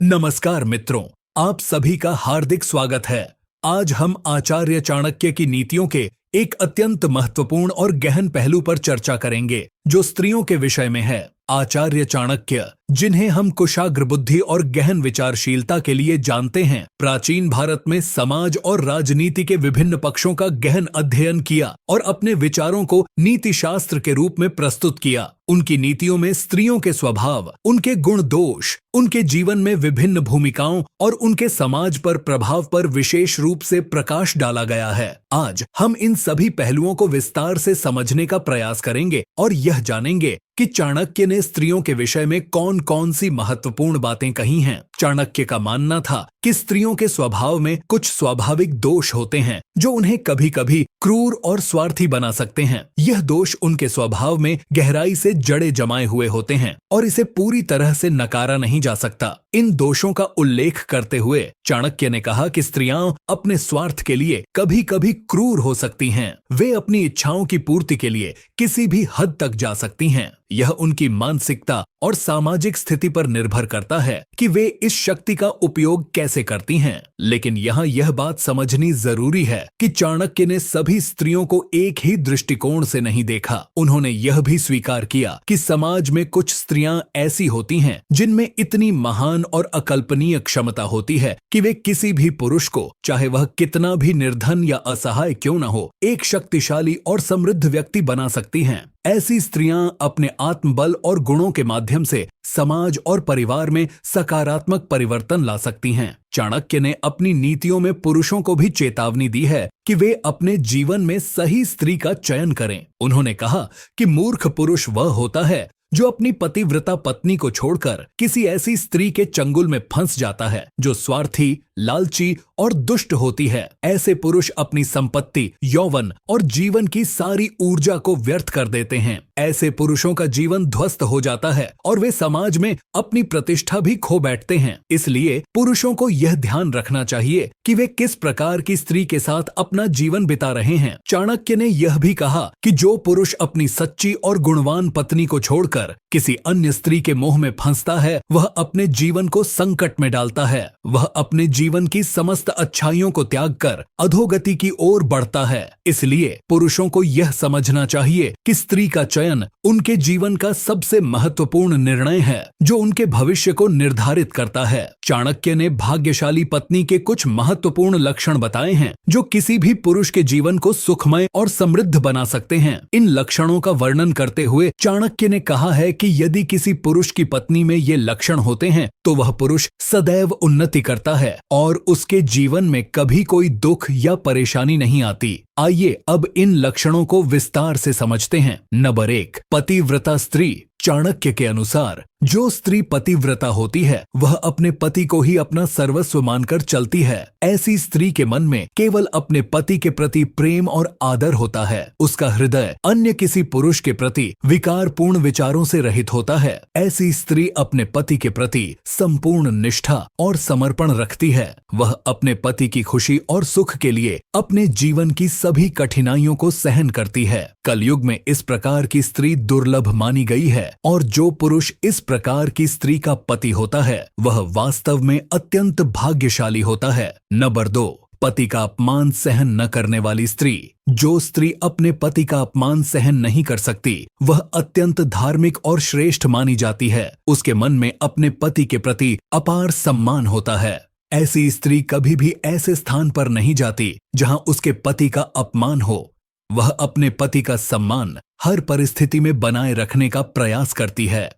नमस्कार मित्रों, आप सभी का हार्दिक स्वागत है। आज हम आचार्य चाणक्य की नीतियों के एक अत्यंत महत्वपूर्ण और गहन पहलू पर चर्चा करेंगे, जो स्त्रियों के विषय में है। आचार्य चाणक्य, जिन्हें हम कुशाग्र बुद्धि और गहन विचारशीलता के लिए जानते हैं, प्राचीन भारत में समाज और राजनीति के विभिन्न पक्षों का गहन अध्ययन किया और अपने विचारों को नीति शास्त्र के रूप में प्रस्तुत किया। उनकी नीतियों में स्त्रियों के स्वभाव, उनके गुण दोष, उनके जीवन में विभिन्न भूमिकाओं और उनके समाज पर प्रभाव पर विशेष रूप से प्रकाश डाला गया है। आज हम इन सभी पहलुओं को विस्तार से समझने का प्रयास करेंगे और यह जानेंगे कि चाणक्य ने स्त्रियों के विषय में कौन कौन सी महत्वपूर्ण बातें कही हैं। चाणक्य का मानना था कि स्त्रियों के स्वभाव में कुछ स्वाभाविक दोष होते हैं जो उन्हें कभी कभी क्रूर और स्वार्थी बना सकते हैं। यह दोष उनके स्वभाव में गहराई से जड़े जमाए हुए होते हैं और इसे पूरी तरह से नकारा नहीं जा सकता। इन दोषों का उल्लेख करते हुए चाणक्य ने कहा कि स्त्रियां अपने स्वार्थ के लिए कभी कभी क्रूर हो सकती हैं। वे अपनी इच्छाओं की पूर्ति के लिए किसी भी हद तक जा सकती हैं। यह उनकी मानसिकता और सामाजिक स्थिति पर निर्भर करता है कि वे इस शक्ति का उपयोग कैसे करती हैं। लेकिन यहाँ यह बात समझनी जरूरी है कि चाणक्य ने सभी स्त्रियों को एक ही दृष्टिकोण से नहीं देखा। उन्होंने यह भी स्वीकार किया कि समाज में कुछ स्त्रियां ऐसी होती हैं जिनमें इतनी महान और अकल्पनीय क्षमता होती है कि वे किसी भी पुरुष को, चाहे वह कितना भी निर्धन या असहाय क्यों न हो, एक शक्तिशाली और समृद्ध व्यक्ति बना सकती हैं। ऐसी स्त्रियां अपने आत्मबल और गुणों के माध्यम से समाज और परिवार में सकारात्मक परिवर्तन ला सकती हैं। चाणक्य ने अपनी नीतियों में पुरुषों को भी चेतावनी दी है कि वे अपने जीवन में सही स्त्री का चयन करें। उन्होंने कहा कि मूर्ख पुरुष वह होता है जो अपनी पतिव्रता पत्नी को छोड़कर किसी ऐसी स्त्री के चंगुल में फंस जाता है जो स्वार्थी, लालची और दुष्ट होती है। ऐसे पुरुष अपनी संपत्ति, यौवन और जीवन की सारी ऊर्जा को व्यर्थ कर देते हैं। ऐसे पुरुषों का जीवन ध्वस्त हो जाता है और वे समाज में अपनी प्रतिष्ठा भी खो बैठते हैं। इसलिए पुरुषों को यह ध्यान रखना चाहिए कि वे किस प्रकार की स्त्री के साथ अपना जीवन बिता रहे हैं। चाणक्य ने यह भी कहा कि जो पुरुष अपनी सच्ची और गुणवान पत्नी को छोड़कर किसी अन्य स्त्री के मोह में फंसता है, वह अपने जीवन को संकट में डालता है। वह अपने जीवन की समस्त अच्छाइयों को त्याग कर अधोगति की ओर बढ़ता है। इसलिए पुरुषों को यह समझना चाहिए कि स्त्री का चयन उनके जीवन का सबसे महत्वपूर्ण निर्णय है जो उनके भविष्य को निर्धारित करता है। चाणक्य ने भाग्यशाली पत्नी के कुछ महत्वपूर्ण लक्षण बताए हैं जो किसी भी पुरुष के जीवन को सुखमय और समृद्ध बना सकते हैं। इन लक्षणों का वर्णन करते हुए चाणक्य ने कहा है कि यदि किसी पुरुष की पत्नी में ये लक्षण होते हैं तो वह पुरुष सदैव उन्नति करता है और उसके जीवन में कभी कोई दुख या परेशानी नहीं आती। आइए अब इन लक्षणों को विस्तार से समझते हैं। नंबर 1, पतिव्रता स्त्री। चाणक्य के अनुसार जो स्त्री पतिव्रता होती है वह अपने पति को ही अपना सर्वस्व मानकर चलती है। ऐसी स्त्री के मन में केवल अपने पति के प्रति प्रेम और आदर होता है। उसका हृदय अन्य किसी पुरुष के प्रति विकारपूर्ण विचारों से रहित होता है। ऐसी स्त्री अपने पति के प्रति संपूर्ण निष्ठा और समर्पण रखती है। वह अपने पति की खुशी और सुख के लिए अपने जीवन की सभी कठिनाइयों को सहन करती है। कलयुग में इस प्रकार की स्त्री दुर्लभ मानी गई है और जो पुरुष इस प्रकार की स्त्री का पति होता है वह वास्तव में अत्यंत भाग्यशाली होता है। नंबर 2, पति का अपमान सहन न करने वाली स्त्री। जो स्त्री अपने पति का अपमान सहन नहीं कर सकती वह अत्यंत धार्मिक और श्रेष्ठ मानी जाती है। उसके मन में अपने पति के प्रति अपार सम्मान होता है। ऐसी स्त्री कभी भी ऐसे स्थान पर नहीं जाती जहां उसके पति का अपमान हो। वह अपने पति का सम्मान हर परिस्थिति में बनाए रखने का प्रयास करती है।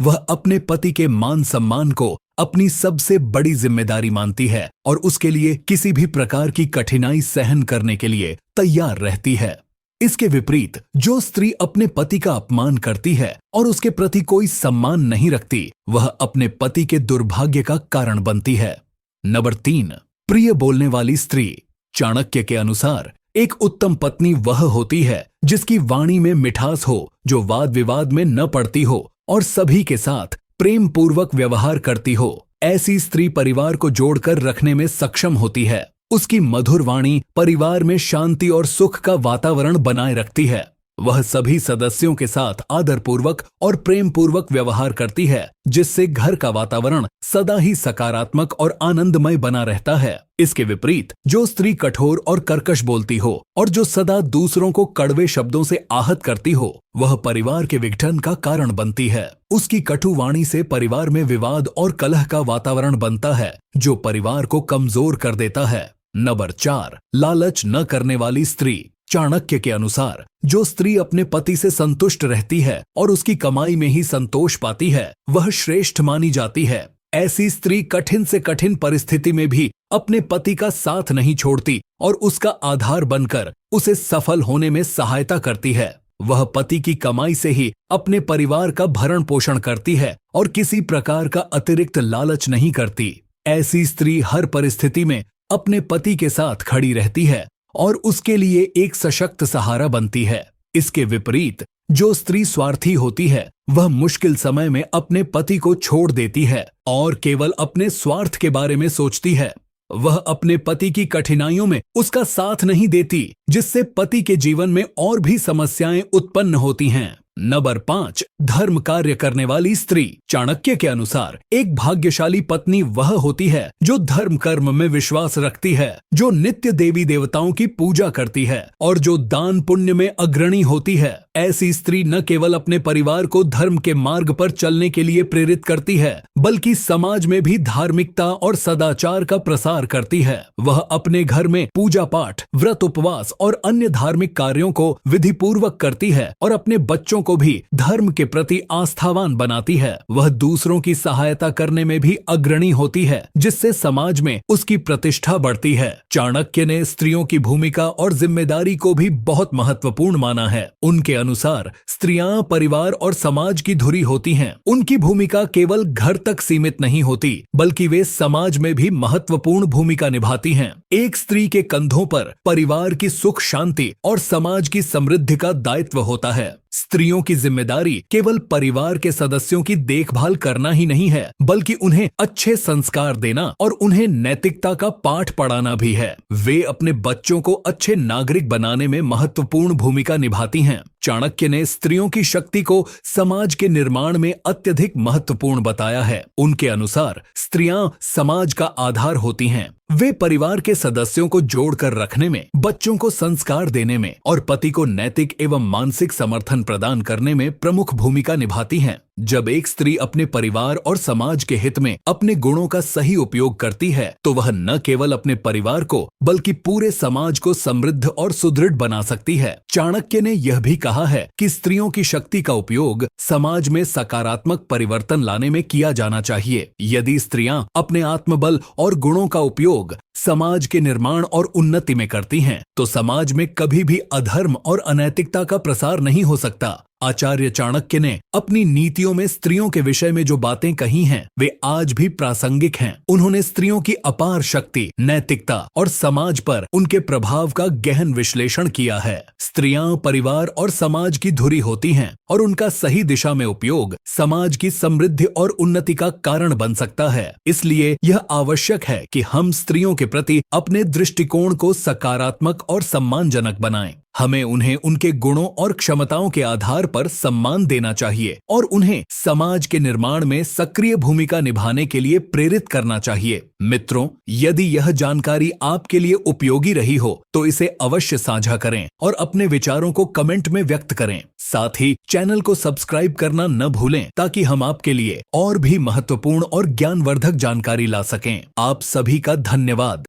वह अपने पति के मान सम्मान को अपनी सबसे बड़ी जिम्मेदारी मानती है और उसके लिए किसी भी प्रकार की कठिनाई सहन करने के लिए तैयार रहती है। इसके विपरीत जो स्त्री अपने पति का अपमान करती है और उसके प्रति कोई सम्मान नहीं रखती, वह अपने पति के दुर्भाग्य का कारण बनती है। नंबर 3, प्रिय बोलने वाली स्त्री। चाणक्य के अनुसार एक उत्तम पत्नी वह होती है जिसकी वाणी में मिठास हो, जो वाद विवाद में न पड़ती हो और सभी के साथ प्रेम पूर्वक व्यवहार करती हो। ऐसी स्त्री परिवार को जोड़कर रखने में सक्षम होती है। उसकी मधुर वाणी परिवार में शांति और सुख का वातावरण बनाए रखती है। वह सभी सदस्यों के साथ आदरपूर्वक और प्रेम पूर्वक व्यवहार करती है, जिससे घर का वातावरण सदा ही सकारात्मक और आनंदमय बना रहता है। इसके विपरीत जो स्त्री कठोर और कर्कश बोलती हो और जो सदा दूसरों को कड़वे शब्दों से आहत करती हो, वह परिवार के विघटन का कारण बनती है। उसकी कटु वाणी से परिवार में विवाद और कलह का वातावरण बनता है, जो परिवार को कमजोर कर देता है। नंबर 4, लालच न करने वाली स्त्री। चाणक्य के अनुसार जो स्त्री अपने पति से संतुष्ट रहती है और उसकी कमाई में ही संतोष पाती है, वह श्रेष्ठ मानी जाती है। ऐसी स्त्री कठिन से कठिन परिस्थिति में भी अपने पति का साथ नहीं छोड़ती और उसका आधार बनकर उसे सफल होने में सहायता करती है। वह पति की कमाई से ही अपने परिवार का भरण पोषण करती है और किसी प्रकार का अतिरिक्त लालच नहीं करती। ऐसी स्त्री हर परिस्थिति में अपने पति के साथ खड़ी रहती है और उसके लिए एक सशक्त सहारा बनती है। इसके विपरीत जो स्त्री स्वार्थी होती है, वह मुश्किल समय में अपने पति को छोड़ देती है और केवल अपने स्वार्थ के बारे में सोचती है। वह अपने पति की कठिनाइयों में उसका साथ नहीं देती, जिससे पति के जीवन में और भी समस्याएं उत्पन्न होती हैं। नंबर 5, धर्म कार्य करने वाली स्त्री। चाणक्य के अनुसार एक भाग्यशाली पत्नी वह होती है जो धर्म कर्म में विश्वास रखती है, जो नित्य देवी देवताओं की पूजा करती है और जो दान पुण्य में अग्रणी होती है। ऐसी स्त्री न केवल अपने परिवार को धर्म के मार्ग पर चलने के लिए प्रेरित करती है, बल्कि समाज में भी धार्मिकता और सदाचार का प्रसार करती है। वह अपने घर में पूजा पाठ, व्रत उपवास और अन्य धार्मिक कार्यों को विधि पूर्वक करती है और अपने बच्चों को भी धर्म के प्रति आस्थावान बनाती है। वह दूसरों की सहायता करने में भी अग्रणी होती है, जिससे समाज में उसकी प्रतिष्ठा बढ़ती है। चाणक्य ने स्त्रियों की भूमिका और जिम्मेदारी को भी बहुत महत्वपूर्ण माना है। उनके अनुसार स्त्रियां परिवार और समाज की धुरी होती हैं। उनकी भूमिका केवल घर तक सीमित नहीं होती, बल्कि वे समाज में भी महत्वपूर्ण भूमिका निभाती हैं। एक स्त्री के कंधों पर परिवार की सुख शांति और समाज की समृद्धि का दायित्व होता है। स्त्रियों की जिम्मेदारी केवल परिवार के सदस्यों की देखभाल करना ही नहीं है, बल्कि उन्हें अच्छे संस्कार देना और उन्हें नैतिकता का पाठ पढ़ाना भी है। वे अपने बच्चों को अच्छे नागरिक बनाने में महत्वपूर्ण भूमिका निभाती हैं। चाणक्य ने स्त्रियों की शक्ति को समाज के निर्माण में अत्यधिक महत्वपूर्ण बताया है। उनके अनुसार स्त्रियां समाज का आधार होती हैं। वे परिवार के सदस्यों को जोड़कर रखने में, बच्चों को संस्कार देने में और पति को नैतिक एवं मानसिक समर्थन प्रदान करने में प्रमुख भूमिका निभाती हैं। जब एक स्त्री अपने परिवार और समाज के हित में अपने गुणों का सही उपयोग करती है, तो वह न केवल अपने परिवार को बल्कि पूरे समाज को समृद्ध और सुदृढ़ बना सकती है। चाणक्य ने यह भी कहा है कि स्त्रियों की शक्ति का उपयोग समाज में सकारात्मक परिवर्तन लाने में किया जाना चाहिए। यदि स्त्रियां अपने आत्मबल और गुणों का उपयोग समाज के निर्माण और उन्नति में करती हैं, तो समाज में कभी भी अधर्म और अनैतिकता का प्रसार नहीं हो सकता। आचार्य चाणक्य ने अपनी नीतियों में स्त्रियों के विषय में जो बातें कही हैं, वे आज भी प्रासंगिक हैं। उन्होंने स्त्रियों की अपार शक्ति, नैतिकता और समाज पर उनके प्रभाव का गहन विश्लेषण किया है। स्त्रियां परिवार और समाज की धुरी होती हैं और उनका सही दिशा में उपयोग समाज की समृद्धि और उन्नति का कारण बन सकता है। इसलिए यह आवश्यक है कि हम स्त्रियों के प्रति अपने दृष्टिकोण को सकारात्मक और सम्मानजनक बनाएं। हमें उन्हें उनके गुणों और क्षमताओं के आधार पर सम्मान देना चाहिए और उन्हें समाज के निर्माण में सक्रिय भूमिका निभाने के लिए प्रेरित करना चाहिए। मित्रों, यदि यह जानकारी आपके लिए उपयोगी रही हो तो इसे अवश्य साझा करें और अपने विचारों को कमेंट में व्यक्त करें। साथ ही चैनल को सब्सक्राइब करना न भूलें, ताकि हम आपके लिए और भी महत्वपूर्ण और ज्ञानवर्धक जानकारी ला सकें। आप सभी का धन्यवाद।